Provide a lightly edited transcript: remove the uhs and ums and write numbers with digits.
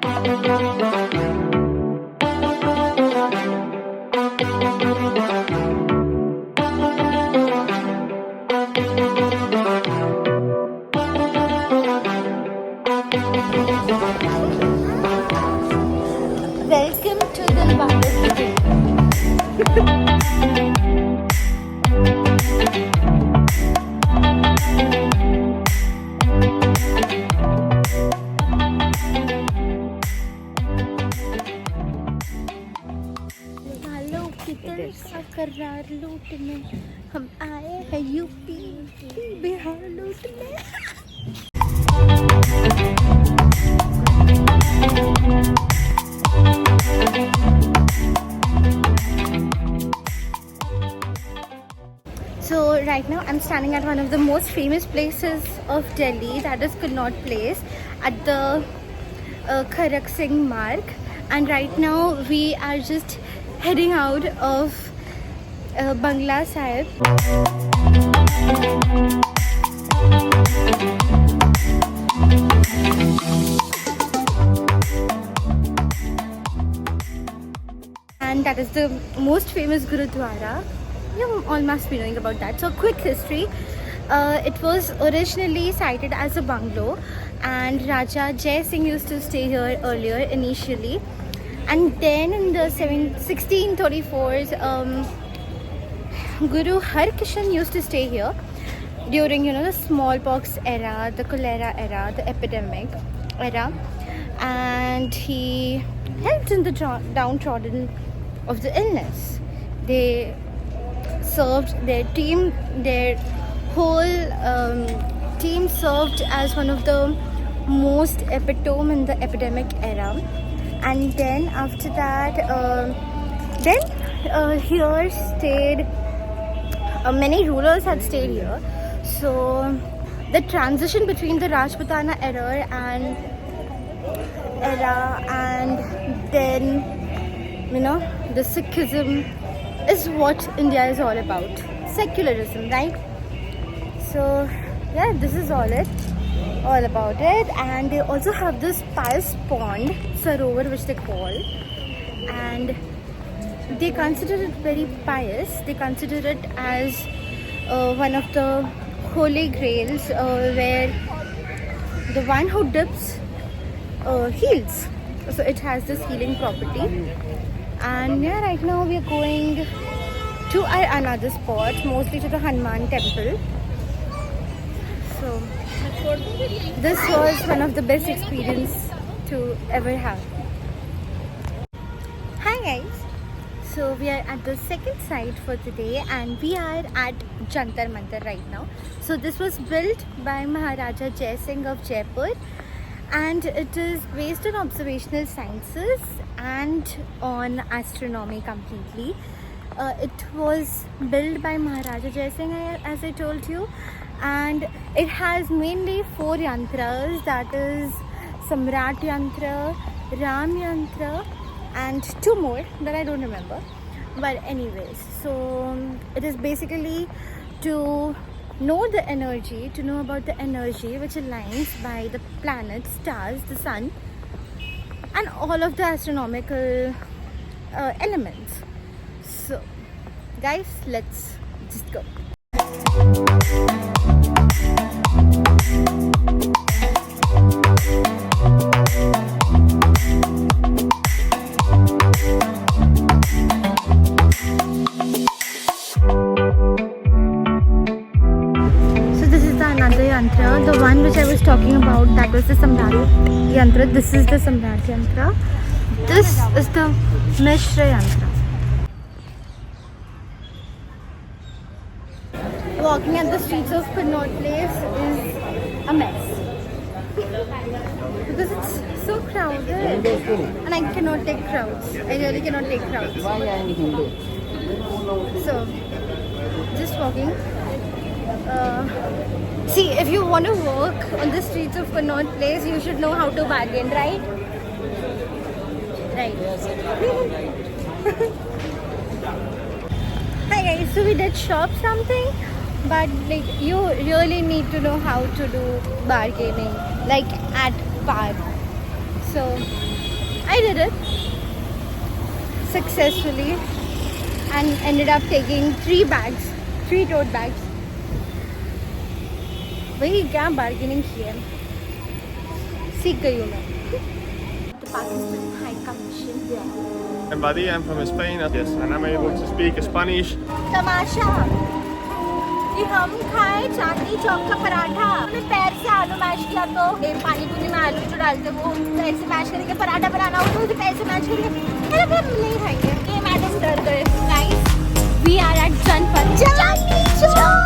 Welcome to the Bharat City. वालों की तरह करार लूटने हम आए हैं यूपी बिहार लूटने. So right now I'm standing at one of the most famous places of Delhi, that is Connaught Place, at the Kharak Singh Marg, and right now we are just heading out of Bangla Sahib. And that is the most famous Gurudwara. You all must be knowing about that. So quick history. It was originally sited as a bungalow, and Raja Jai Singh used to stay here earlier initially. And then in the 1634s, Guru Har Kishan used to stay here during the smallpox era, the cholera era, the epidemic era, and he helped in the downtrodden of the illness. They served their whole team served as one of the most epitome in the epidemic era. And then after that, here stayed many rulers had stayed here. So the transition between the Rajputana era and then the Sikhism is what India is all about. Secularism, right? So yeah, this is all about it. And they also have this pious pond, Sarovar, which they call, and they consider it very pious. They consider it as one of the holy grails, where the one who dips heals. So it has this healing property. And yeah, right now we are going to our another spot, mostly to the Hanuman temple. So this was one of the best experience to ever have. Hi guys, so we are at the second site for today, and we are at Jantar Mantar right now. So this was built by Maharaja Jai Singh of Jaipur, and it is based on observational sciences and on astronomy completely. It was built by Maharaja Jai Singh, as I told you, and it has mainly 4 yantras, that is Samrat Yantra, Ram Yantra, and 2 more that I don't remember. But anyways, so it is basically to know the energy, to know about the energy which aligns by the planets, stars, the sun, and all of the astronomical elements. So guys, let's just go. Yantra, the one which I was talking about, that was the Samrat Yantra. This is the Samrat Yantra. This is the Mishra Yantra. Walking at the streets of Connaught Place is a mess because it's so crowded, and I cannot take crowds. I really cannot take crowds. So, just walking. See, if you want to walk on the streets of Connaught Place, you should know how to bargain, right? Right. Hi guys, so we did shop something, but like you really need to know how to do bargaining, like at park. So I did it successfully and ended up taking 3 tote bags. वही क्या bargaining की है, सीख गई हूँ मैं. The Pakistan High Commission there. I'm Buddy, I'm from Spain, yes, and I'm able to speak Spanish. तमाशा कि हम खाए चांदनी चौक का पराठा. हमने पैर से आलू मैश किया तो पानी पूरी में आलू जो डालते वो पैर से मैश करके पराठा बनाना हो तो पैर से मैश करके नहीं खाएंगे. ये मैडम डर गए. Guys, we are at Janpat. Chandni Chowk.